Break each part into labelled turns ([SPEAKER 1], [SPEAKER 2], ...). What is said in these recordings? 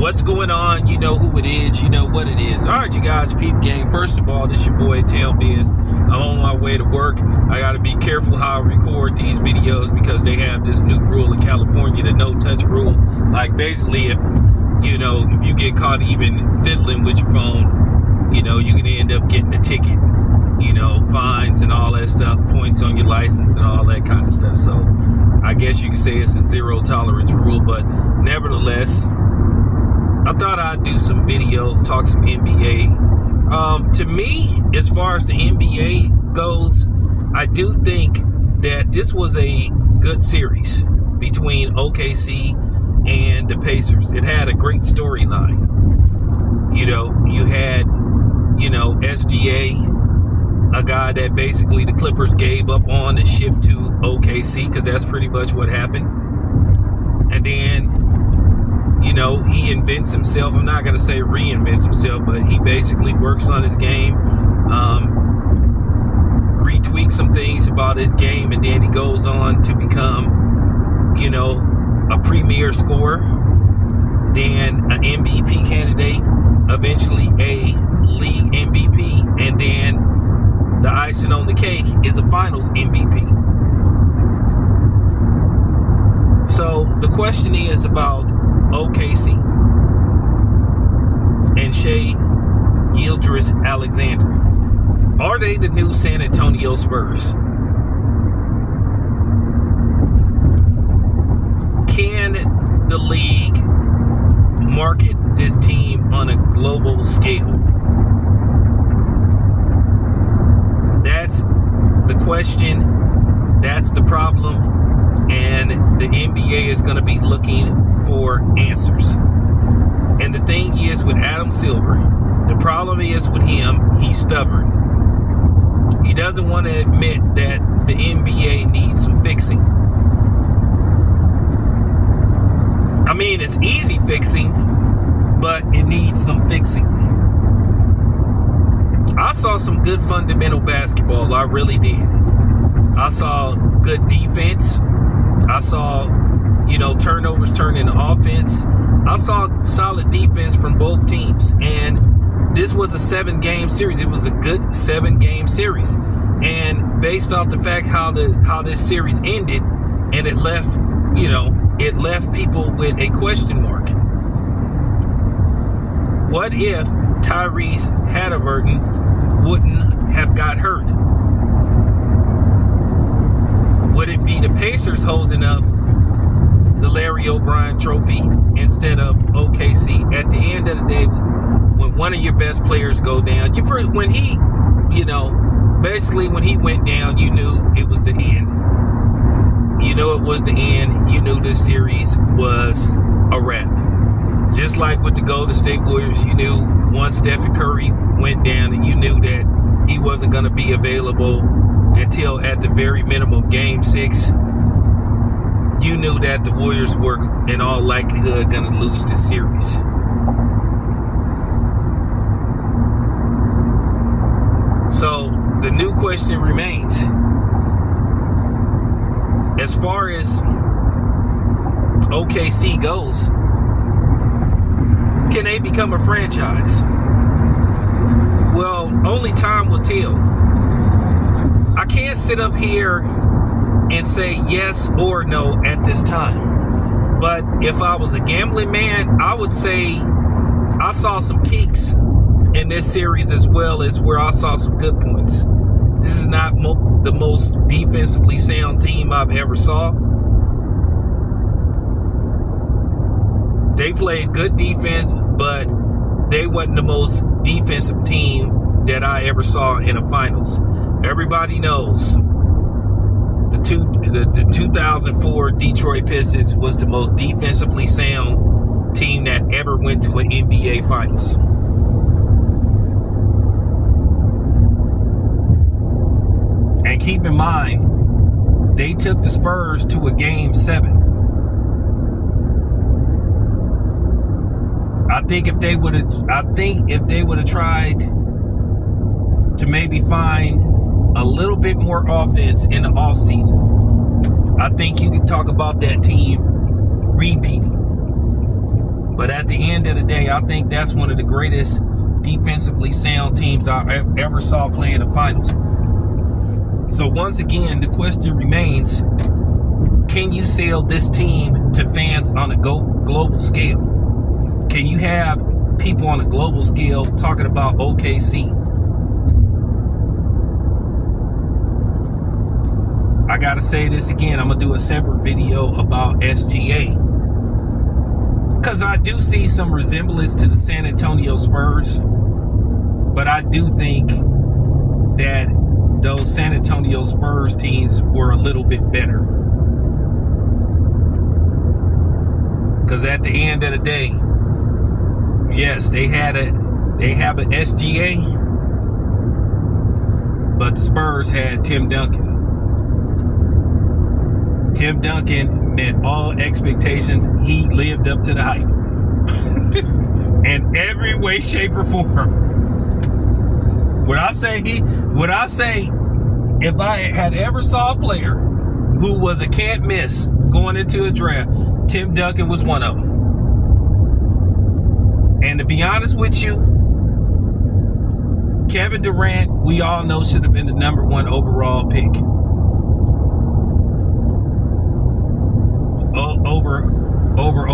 [SPEAKER 1] What's going on? You know who it is. You know what it is. All right, you guys, peep gang. First of all, this your boy, Tail Biz. I'm on my way to work. I got to be careful how I record these videos because they have this new rule in California, the no-touch rule. Like, basically, if you get caught even fiddling with your phone, you can end up getting a ticket. Fines and all that stuff, points on your license and all that kind of stuff. So I guess you could say it's a zero tolerance rule, but nevertheless, I thought I'd do some videos, talk some NBA. To me, as far as the NBA goes, I do think that this was a good series between OKC and the Pacers. It had a great storyline. You had, SGA, a guy that basically the Clippers gave up on and shipped to OKC, because that's pretty much what happened. And then, he invents himself. I'm not going to say reinvents himself, but he basically works on his game, retweaks some things about his game, and then he goes on to become, a premier scorer, then an MVP candidate, eventually a league MVP, and then the icing on the cake is a finals MVP. So the question is about OKC and Shai Gilgeous-Alexander. Are they the new San Antonio Spurs? Can the league market this team on a global scale? That's the question. That's the problem. And the NBA is going to be looking for answers. And the thing is with Adam Silver, the problem is with him, he's stubborn. He doesn't want to admit that the NBA needs some fixing. I mean, it's easy fixing, but it needs some fixing. I saw some good fundamental basketball. I really did. I saw good defense. I saw, turnovers turn into offense. I saw solid defense from both teams. And this was a 7-game series. It was a good 7-game series. And based off the fact how this series ended, and it left people with a question mark. What if Tyrese Halliburton wouldn't have got hurt? Would it be the Pacers holding up the Larry O'Brien trophy instead of OKC? At the end of the day, when one of your best players go down, when he went down, you knew it was the end. It was the end. You knew this series was a wrap. Just like with the Golden State Warriors, you knew once Stephen Curry went down and you knew that he wasn't going to be available until at the very minimum Game 6, you knew that the Warriors were in all likelihood going to lose this series. So the new question remains. As far as OKC goes, can they become a franchise? Well, only time will tell. I can't sit up here and say yes or no at this time. But if I was a gambling man, I would say I saw some kinks in this series as well as where I saw some good points. This is not the most defensively sound team I've ever saw. They played good defense, but they wasn't the most defensive team that I ever saw in the finals. Everybody knows the 2004 Detroit Pistons was the most defensively sound team that ever went to an NBA Finals. And keep in mind, they took the Spurs to a Game 7. I think if they would have tried to maybe find a little bit more offense in the offseason, I think you could talk about that team repeating. But at the end of the day, I think that's one of the greatest defensively sound teams I ever saw play in the finals. So once again, the question remains, can you sell this team to fans on a global scale? Can you have people on a global scale talking about OKC? I gotta say this again, I'm gonna do a separate video about SGA, because I do see some resemblance to the San Antonio Spurs, but I do think that those San Antonio Spurs teams were a little bit better. Because at the end of the day, yes, they have an SGA, but the Spurs had Tim Duncan. Tim Duncan met all expectations. He lived up to the hype in every way, shape, or form. Would I say if I had ever saw a player who was a can't miss going into a draft, Tim Duncan was one of them. And to be honest with you, Kevin Durant, we all know, should have been the #1 overall pick. Over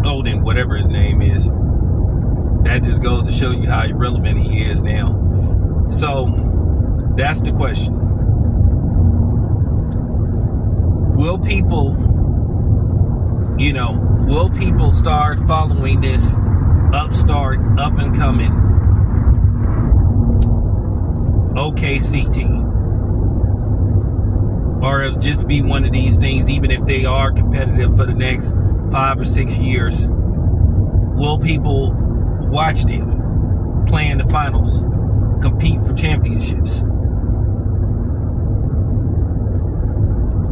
[SPEAKER 1] Odin, whatever his name is. That just goes to show you how irrelevant he is now. So that's the question. Will people start following this upstart, up and coming OKC team? Or it'll just be one of these things, even if they are competitive for the next 5 or 6 years, will people watch them play in the finals, compete for championships?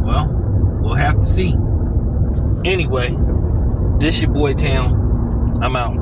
[SPEAKER 1] Well, we'll have to see. Anyway, this your boy Town. I'm out.